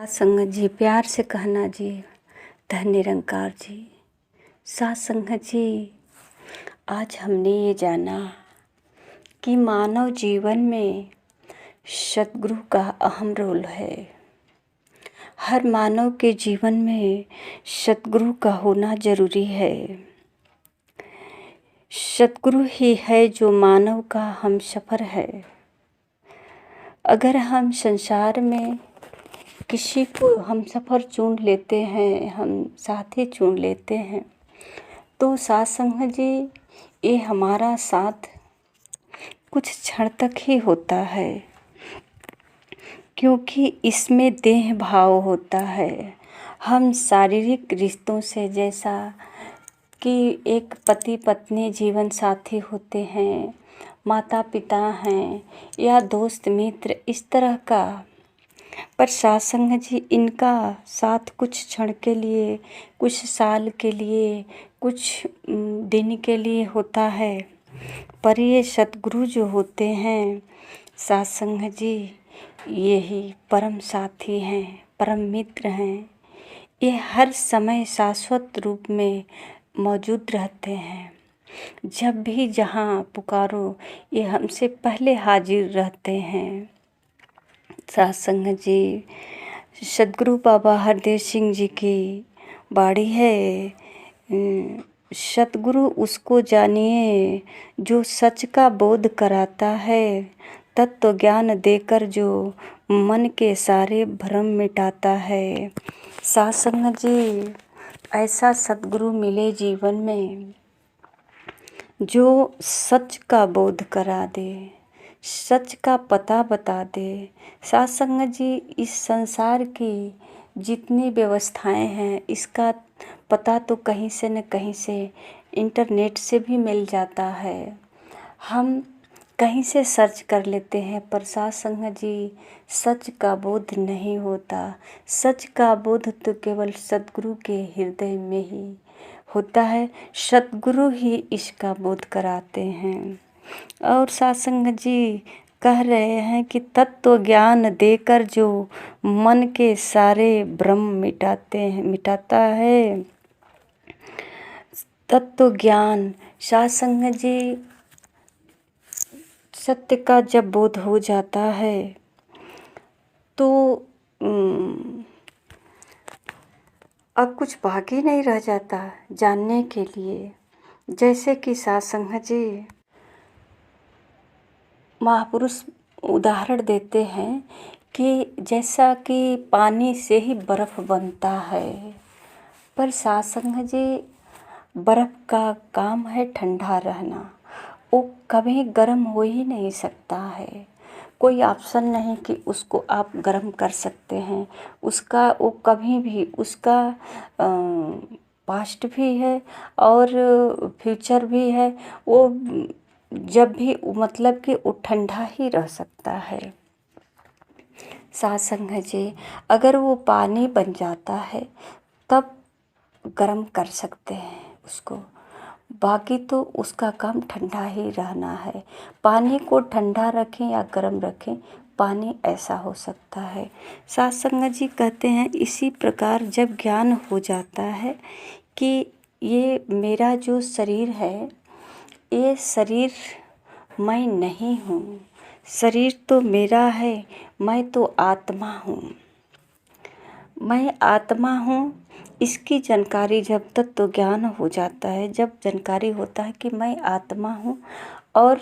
संगत जी, प्यार से कहना जी, धन निरंकार जी। साथ संगत जी, आज हमने ये जाना कि मानव जीवन में सद्गुरु का अहम रोल है। हर मानव के जीवन में सद्गुरु का होना जरूरी है। सद्गुरु ही है जो मानव का हमसफ़र है। अगर हम संसार में किसी को हमसफ़र चुन लेते हैं, हम साथी चुन लेते हैं, तो साथ संगत जी ये हमारा साथ कुछ क्षण तक ही होता है, क्योंकि इसमें देह भाव होता है। हम शारीरिक रिश्तों से, जैसा कि एक पति पत्नी जीवन साथी होते हैं, माता पिता हैं या दोस्त मित्र, इस तरह का, पर साथ संगत जी इनका साथ कुछ क्षण के लिए, कुछ साल के लिए, कुछ दिन के लिए होता है। पर ये सद्गुरु जो होते हैं साथ संगत जी, यही परम साथी हैं, परम मित्र हैं। ये हर समय शाश्वत रूप में मौजूद रहते हैं। जब भी जहाँ पुकारो, ये हमसे पहले हाजिर रहते हैं। साथ संगत जी, सद्गुरु बाबा हरदेव सिंह जी की बाड़ी है, सद्गुरु उसको जानिए जो सच का बोध कराता है, तत्व ज्ञान देकर जो मन के सारे भ्रम मिटाता है। साथ संगत जी, ऐसा सद्गुरु मिले जीवन में जो सच का बोध करा दे, सच का पता बता दे। साथ संगत जी, इस संसार की जितनी व्यवस्थाएं हैं, इसका पता तो कहीं से न कहीं से इंटरनेट से भी मिल जाता है। हम कहीं से सर्च कर लेते हैं, पर साथ संगत जी सच का बोध नहीं होता। सच का बोध तो केवल सद्गुरु के हृदय में ही होता है। सद्गुरु ही इसका बोध कराते हैं। और साथ संगत जी कह रहे हैं कि तत्व ज्ञान देकर जो मन के सारे भ्रम मिटाता है। तत्व ज्ञान, साथ संगत जी, सत्य का जब बोध हो जाता है तो अब कुछ बाकी नहीं रह जाता जानने के लिए। जैसे कि साथ संगत जी महापुरुष उदाहरण देते हैं कि जैसा कि पानी से ही बर्फ़ बनता है, पर साथ संगत जी बर्फ़ का काम है ठंडा रहना, वो कभी गर्म हो ही नहीं सकता है। कोई ऑप्शन नहीं कि उसको आप गर्म कर सकते हैं। उसका वो कभी भी, उसका पास्ट भी है और फ्यूचर भी है। वो जब भी, मतलब कि वो ठंडा ही रह सकता है। साथ संगत जी, अगर वो पानी बन जाता है तब गर्म कर सकते हैं उसको, बाकी तो उसका काम ठंडा ही रहना है। पानी को ठंडा रखें या गर्म रखें, पानी ऐसा हो सकता है। साथ संगत जी कहते हैं, इसी प्रकार जब ज्ञान हो जाता है कि ये मेरा जो शरीर है, ये शरीर मैं नहीं हूँ, शरीर तो मेरा है, मैं तो आत्मा हूँ, मैं आत्मा हूँ। इसकी जानकारी जब तत्व ज्ञान हो जाता है, जब जानकारी होता है कि मैं आत्मा हूँ और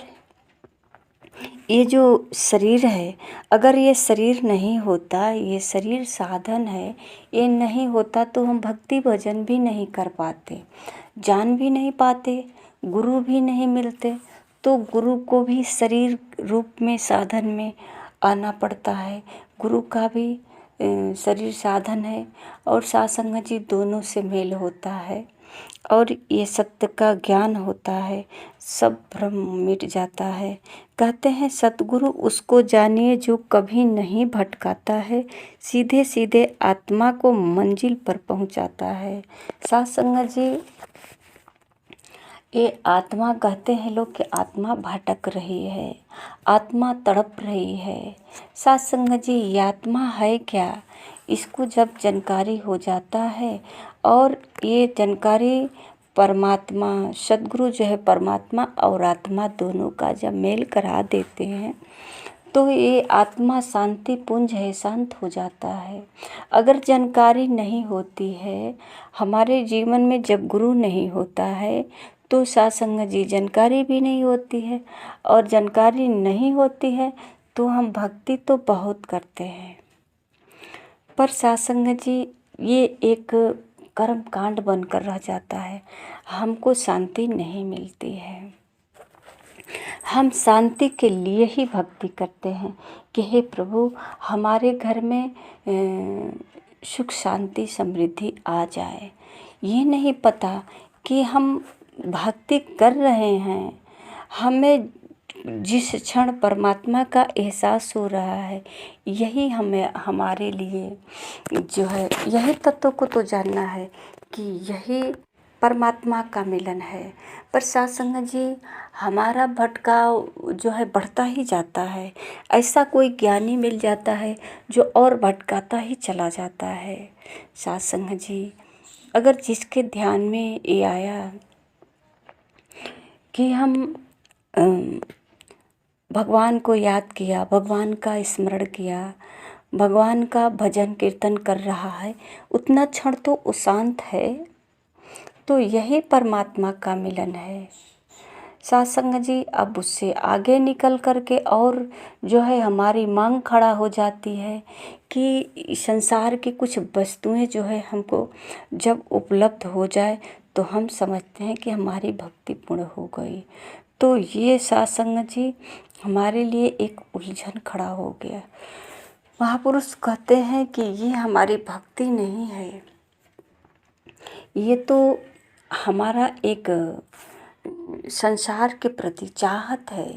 ये जो शरीर है, अगर ये शरीर नहीं होता, ये शरीर साधन है, ये नहीं होता तो हम भक्ति भजन भी नहीं कर पाते, जान भी नहीं पाते, गुरु भी नहीं मिलते। तो गुरु को भी शरीर रूप में साधन में आना पड़ता है। गुरु का भी शरीर साधन है और साथ संगत जी दोनों से मेल होता है और ये सत्य का ज्ञान होता है, सब भ्रम मिट जाता है। कहते हैं सतगुरु उसको जानिए जो कभी नहीं भटकाता है, सीधे सीधे आत्मा को मंजिल पर पहुंचाता है। साथ संगत जी, ये आत्मा, कहते हैं लोग कि आत्मा भटक रही है, आत्मा तड़प रही है। साथ संगत जी, ये आत्मा है क्या? इसको जब जानकारी हो जाता है और ये जानकारी परमात्मा सद्गुरु जो है परमात्मा और आत्मा दोनों का जब मेल करा देते हैं तो ये आत्मा शांति पुंज है, शांत हो जाता है। अगर जानकारी नहीं होती है हमारे जीवन में, जब गुरु नहीं होता है तो सत्संग जी जानकारी भी नहीं होती है, और जानकारी नहीं होती है तो हम भक्ति तो बहुत करते हैं पर सत्संग जी ये एक कर्म कांड बनकर रह जाता है, हमको शांति नहीं मिलती है। हम शांति के लिए ही भक्ति करते हैं कि हे प्रभु हमारे घर में सुख शांति समृद्धि आ जाए। ये नहीं पता कि हम भक्ति कर रहे हैं, हमें जिस क्षण परमात्मा का एहसास हो रहा है यही हमें हमारे लिए जो है यही तत्व को तो जानना है कि यही परमात्मा का मिलन है। पर सत्संग जी हमारा भटकाव जो है बढ़ता ही जाता है। ऐसा कोई ज्ञानी मिल जाता है जो और भटकाता ही चला जाता है। सत्संग जी अगर जिसके ध्यान में ये आया कि हम भगवान को याद किया, भगवान का स्मरण किया, भगवान का भजन कीर्तन कर रहा है, उतना क्षण तो वो शांत है, तो यही परमात्मा का मिलन है। सत्संग जी अब उससे आगे निकल करके और जो है हमारी मांग खड़ा हो जाती है कि संसार की कुछ वस्तुएं जो है हमको जब उपलब्ध हो जाए तो हम समझते हैं कि हमारी भक्ति पूर्ण हो गई। तो ये सत्संग जी हमारे लिए एक उलझन खड़ा हो गया। महापुरुष कहते हैं कि ये हमारी भक्ति नहीं है, ये तो हमारा एक संसार के प्रति चाहत है।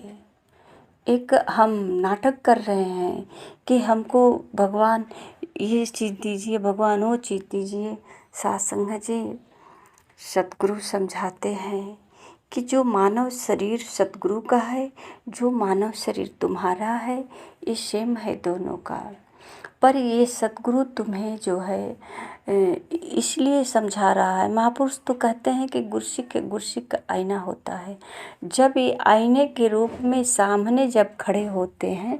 एक हम नाटक कर रहे हैं कि हमको भगवान ये चीज़ दीजिए, भगवान वो चीज़ दीजिए। सत्संग जी सतगुरु समझाते हैं कि जो मानव शरीर सतगुरु का है, जो मानव शरीर तुम्हारा है, ये सेम है दोनों का। पर ये सतगुरु तुम्हें जो है इसलिए समझा रहा है। महापुरुष तो कहते हैं कि गुरसिक का आईना होता है। जब ये आईने के रूप में सामने जब खड़े होते हैं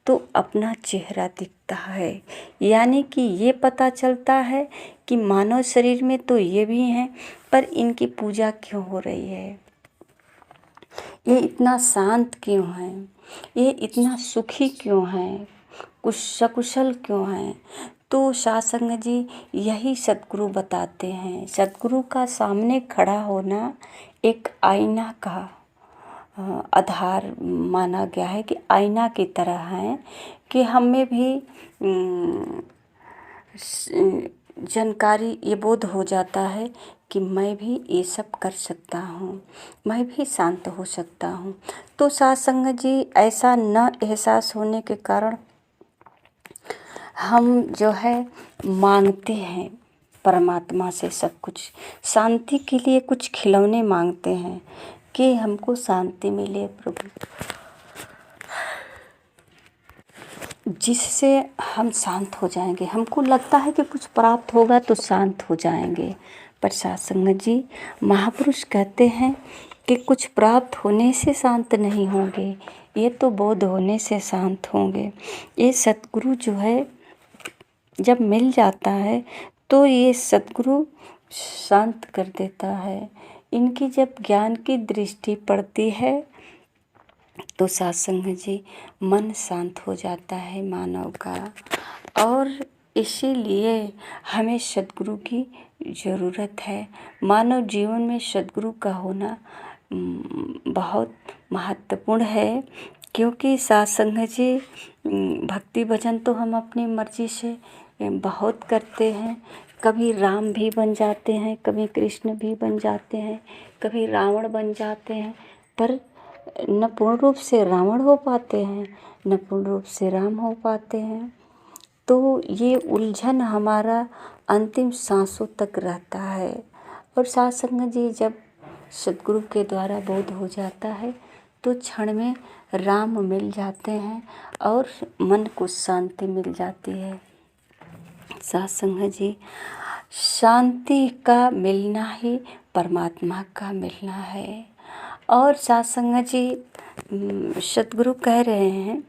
तो अपना चेहरा दिखता है, यानी कि ये पता चलता है कि मानव शरीर में तो ये भी हैं, पर इनकी पूजा क्यों हो रही है, ये इतना शांत क्यों है, ये इतना सुखी क्यों है, कुछ सकुशल क्यों है। तो सत्संग जी यही सतगुरु बताते हैं। सतगुरु का सामने खड़ा होना एक आईना का आधार माना गया है कि आईना की तरह है कि हमें भी जानकारी ये बोध हो जाता है कि मैं भी ये सब कर सकता हूँ, मैं भी शांत हो सकता हूँ। तो सत्संग जी ऐसा न एहसास होने के कारण हम जो है मांगते हैं परमात्मा से सब कुछ, शांति के लिए कुछ खिलौने मांगते हैं कि हमको शांति मिले प्रभु, जिससे हम शांत हो जाएंगे। हमको लगता है कि कुछ प्राप्त होगा तो शांत हो जाएंगे, पर सत्संग जी महापुरुष कहते हैं कि कुछ प्राप्त होने से शांत नहीं होंगे, ये तो बोध होने से शांत होंगे। ये सतगुरु जो है जब मिल जाता है तो ये सतगुरु शांत कर देता है। इनकी जब ज्ञान की दृष्टि पड़ती है तो सत्संग जी मन शांत हो जाता है मानव का। और इसीलिए हमें सतगुरु की ज़रूरत है। मानव जीवन में सतगुरु का होना बहुत महत्वपूर्ण है, क्योंकि सत्संग जी भक्ति भजन तो हम अपनी मर्जी से बहुत करते हैं। कभी राम भी बन जाते हैं, कभी कृष्ण भी बन जाते हैं, कभी रावण बन जाते हैं, पर न पूर्ण रूप से रावण हो पाते हैं, न पूर्ण रूप से राम हो पाते हैं। तो ये उलझन हमारा अंतिम सांसों तक रहता है। और सत्संग जी जब सतगुरु के द्वारा बोध हो जाता है तो क्षण में राम मिल जाते हैं और मन को शांति मिल जाती है। सत्संग जी, शांति का मिलना ही परमात्मा का मिलना है। और सत्संग जी, सतगुरु कह रहे हैं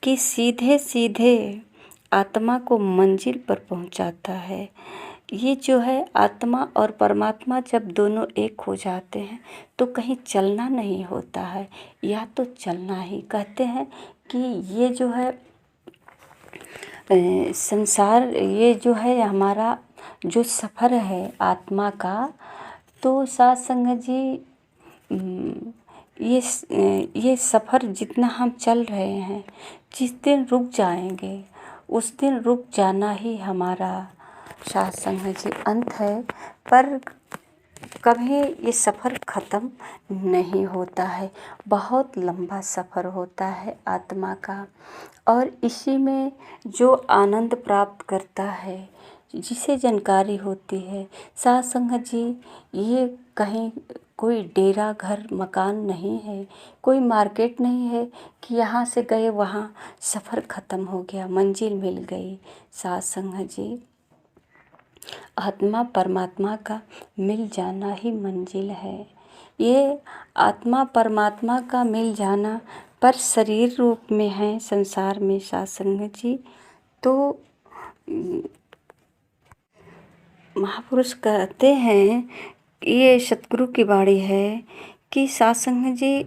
कि सीधे सीधे आत्मा को मंजिल पर पहुंचाता है। ये जो है आत्मा और परमात्मा जब दोनों एक हो जाते हैं तो कहीं चलना नहीं होता है, या तो चलना ही। कहते हैं कि ये जो है संसार, ये जो है हमारा जो सफ़र है आत्मा का, तो सत्संग जी ये सफ़र जितना हम चल रहे हैं, जिस दिन रुक जाएंगे उस दिन रुक जाना ही हमारा सत्संग जी अंत है। पर कभी ये सफ़र ख़त्म नहीं होता है, बहुत लंबा सफ़र होता है आत्मा का। और इसी में जो आनंद प्राप्त करता है, जिसे जानकारी होती है सत्संग जी, ये कहीं कोई डेरा घर मकान नहीं है, कोई मार्केट नहीं है कि यहाँ से गए वहाँ सफ़र ख़त्म हो गया, मंजिल मिल गई। सत्संग जी, आत्मा परमात्मा का मिल जाना ही मंजिल है। ये आत्मा परमात्मा का मिल जाना पर शरीर रूप में है संसार में सत्संग जी। तो महापुरुष कहते हैं, ये सतगुरु की वाणी है कि सत्संग जी,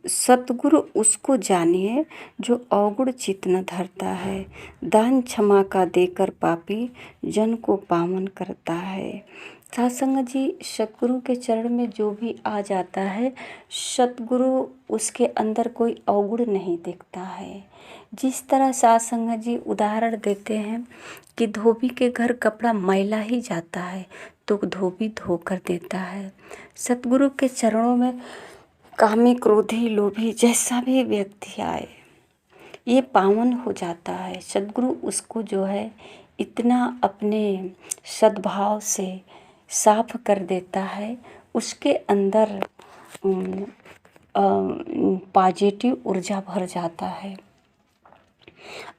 सतगुरु उसको जानिए जो अवगुण चित्त न धरता है, दान क्षमा का देकर पापी जन को पावन करता है। सत्संग जी, सतगुरु के चरण में जो भी आ जाता है, सतगुरु उसके अंदर कोई अवगुण नहीं देखता है। जिस तरह सत्संग जी उदाहरण देते हैं कि धोबी के घर कपड़ा मैला ही जाता है तो धोबी धोकर देता है। सतगुरु के चरणों में कामी क्रोधी लोभी जैसा भी व्यक्ति आए, ये पावन हो जाता है। सतगुरु उसको जो है इतना अपने सद्भाव से साफ कर देता है, उसके अंदर पॉजिटिव ऊर्जा भर जाता है।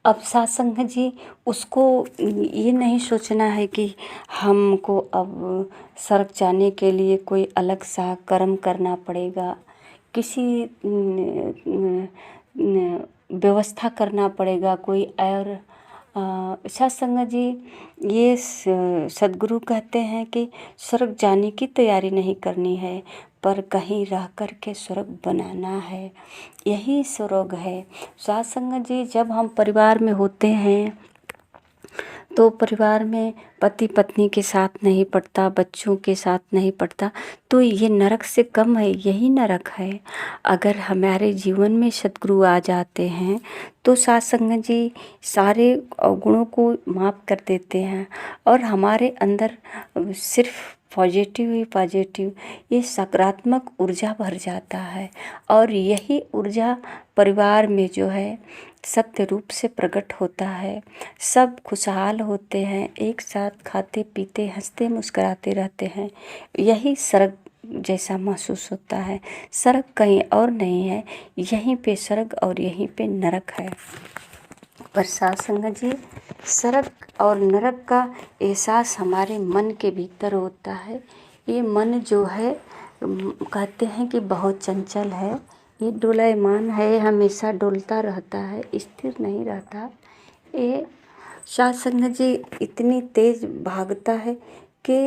अब सत्संग जी, उसको ये नहीं सोचना है कि हमको अब स्वर्ग जाने के लिए कोई अलग सा कर्म करना पड़ेगा, किसी व्यवस्था करना पड़ेगा कोई और। सत्संग जी, ये सद्गुरु कहते हैं कि स्वर्ग जाने की तैयारी नहीं करनी है, पर कहीं रह कर के स्वर्ग बनाना है, यही स्वर्ग है। सत्संग जी, जब हम परिवार में होते हैं तो परिवार में पति पत्नी के साथ नहीं पड़ता, बच्चों के साथ नहीं पड़ता, तो ये नरक से कम है, यही नरक है। अगर हमारे जीवन में सतगुरु आ जाते हैं तो सत्संग जी सारे अवगुणों को माफ़ कर देते हैं और हमारे अंदर सिर्फ पॉजिटिव ही पॉजिटिव, ये सकारात्मक ऊर्जा भर जाता है। और यही ऊर्जा परिवार में जो है सत्य रूप से प्रकट होता है। सब खुशहाल होते हैं, एक साथ खाते पीते हंसते मुस्कुराते रहते हैं, यही स्वर्ग जैसा महसूस होता है। स्वर्ग कहीं और नहीं है, यहीं पे स्वर्ग और यहीं पे नरक है। पर सत्संग जी, स्वर्ग और नरक का एहसास हमारे मन के भीतर होता है। ये मन जो है कहते हैं कि बहुत चंचल है, ये डोलायमान है, हमेशा डोलता रहता है, स्थिर नहीं रहता। ये सत्संग जी इतनी तेज भागता है कि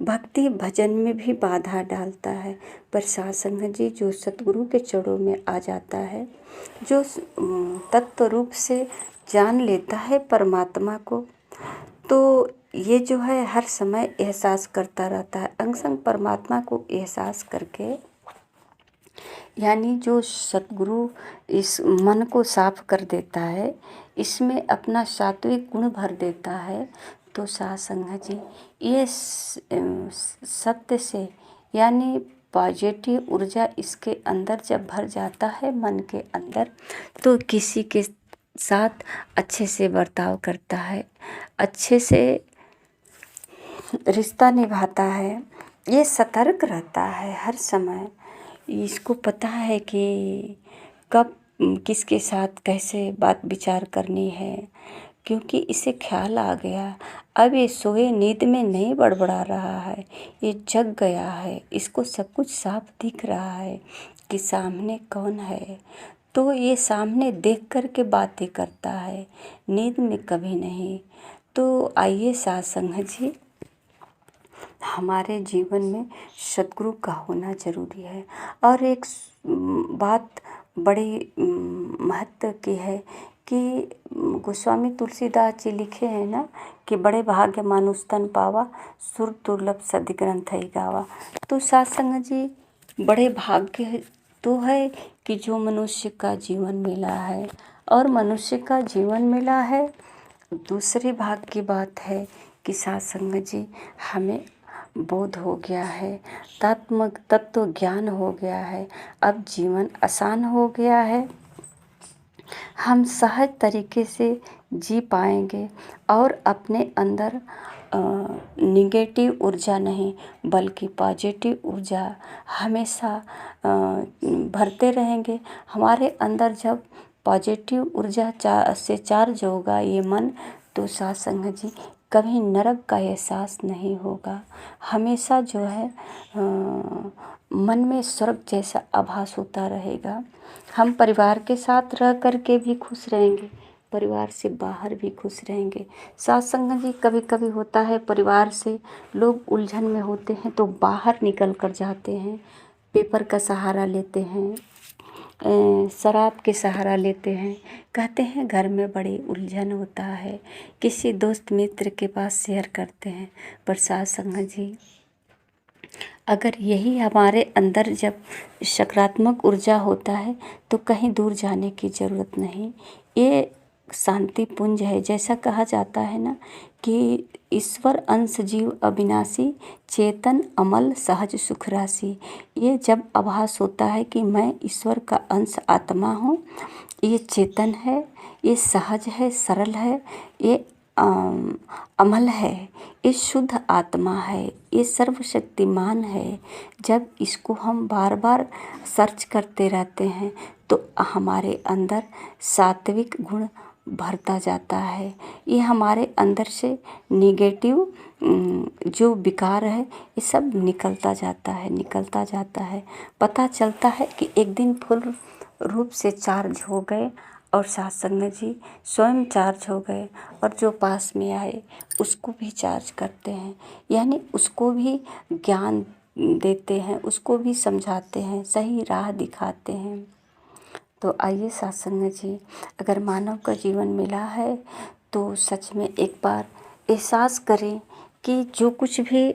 भक्ति भजन में भी बाधा डालता है। पर सत्संग जी, जो सतगुरु के चरणों में आ जाता है, जो तत्व रूप से जान लेता है परमात्मा को, तो ये जो है हर समय एहसास करता रहता है। अंग संग परमात्मा को एहसास करके, यानी जो सतगुरु इस मन को साफ कर देता है, इसमें अपना सात्विक गुण भर देता है, तो सत्संग जी ये सत्य से, यानी पॉजिटिव ऊर्जा इसके अंदर जब भर जाता है मन के अंदर, तो किसी के साथ अच्छे से बर्ताव करता है, अच्छे से रिश्ता निभाता है। ये सतर्क रहता है हर समय, इसको पता है कि कब किसके साथ कैसे बात विचार करनी है, क्योंकि इसे ख्याल आ गया अब ये सोए नींद में नहीं बड़बड़ा रहा है, ये जग गया है, इसको सब कुछ साफ दिख रहा है कि सामने कौन है। तो ये सामने देख कर के बातें करता है, नींद में कभी नहीं। तो आइए सत्संग जी, हमारे जीवन में सद्गुरु का होना ज़रूरी है। और एक बात बड़ी महत्व की है कि गोस्वामी तुलसीदास जी लिखे हैं ना कि बड़े भाग्य मानुष तन पावा, सुर दुर्लभ सद् ग्रंथ है गावा। तो सत्संग जी, बड़े भाग्य तो है कि जो मनुष्य का जीवन मिला है, और मनुष्य का जीवन मिला है। दूसरे भाग की बात है कि सत्संग जी, हमें बोध हो गया है, तत्व ज्ञान हो गया है, अब जीवन आसान हो गया है, हम सहज तरीके से जी पाएंगे और अपने अंदर निगेटिव ऊर्जा नहीं बल्कि पॉजिटिव ऊर्जा हमेशा भरते रहेंगे। हमारे अंदर जब पॉजिटिव ऊर्जा से चार्ज होगा ये मन, तो सत्संग जी कभी नरक का एहसास नहीं होगा। हमेशा जो है मन में स्वर्ग जैसा आभास होता रहेगा। हम परिवार के साथ रह कर के भी खुश रहेंगे, परिवार से बाहर भी खुश रहेंगे। सत्संग जी, कभी कभी होता है परिवार से लोग उलझन में होते हैं तो बाहर निकल कर जाते हैं, पेपर का सहारा लेते हैं, शराब के सहारा लेते हैं, कहते हैं घर में बड़ी उलझन होता है, किसी दोस्त मित्र के पास शेयर करते हैं। पर सत्संग जी, अगर यही हमारे अंदर जब सकारात्मक ऊर्जा होता है तो कहीं दूर जाने की ज़रूरत नहीं। ये शांति पुंज है। जैसा कहा जाता है ना कि ईश्वर अंश जीव अविनाशी, चेतन अमल सहज सुख राशि। ये जब आभास होता है कि मैं ईश्वर का अंश आत्मा हूँ, ये चेतन है, ये सहज है, सरल है, ये अमल है, ये शुद्ध आत्मा है, ये सर्वशक्तिमान है। जब इसको हम बार बार सर्च करते रहते हैं तो हमारे अंदर सात्विक गुण भरता जाता है। ये हमारे अंदर से निगेटिव जो विकार है ये सब निकलता जाता है। पता चलता है कि एक दिन फुल रूप से चार्ज हो गए और सत्संग जी स्वयं चार्ज हो गए, और जो पास में आए उसको भी चार्ज करते हैं, यानी उसको भी ज्ञान देते हैं, उसको भी समझाते हैं, सही राह दिखाते हैं। तो आइए सत्संग जी, अगर मानव का जीवन मिला है तो सच में एक बार एहसास करें कि जो कुछ भी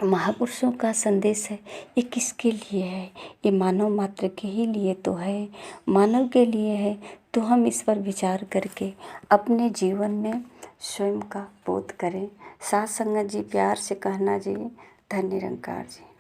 महापुरुषों का संदेश है ये किसके लिए है, ये मानव मात्र के ही लिए तो है, मानव के लिए है। तो हम इस पर विचार करके अपने जीवन में स्वयं का बोध करें। सत्संग जी, प्यार से कहना जी, धन्य निरंकार जी।